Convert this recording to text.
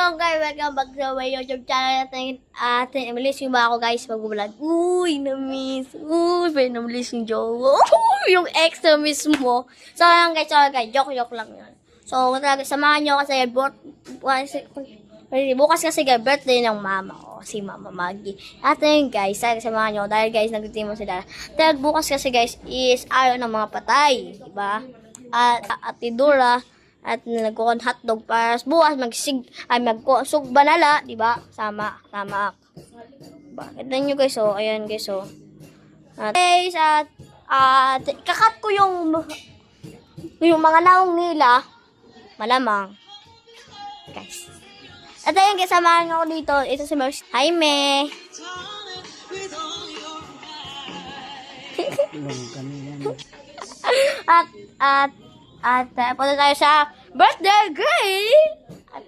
yung guys, welcome back sa my YouTube channel natin. Namilis yung ba ako guys mag-vlog. Uy, namiss. Uy, namiss yung jowa. Uy, yung ex na mismo. So, ayan guys, joke lang yun. So, talaga, samahan nyo kasi bukas kasi birthday ng mama ko, si Mama Maggie. At yun guys, samahan nyo dahil guys, nagtitimo sila. Dahil bukas kasi guys is araw ng mga patay, diba? At Tidura at nagkukuha hotdog para bukas magkusog banala, di ba? Sama. Bakit nyo guys, oh, ayan guys, oh. At guys, kakat ko yung mga naong nila, malamang. Guys. At ayun guys, samahan ako dito. Ito si Mercy. Jaime. at punta tayo sa birthday girl. At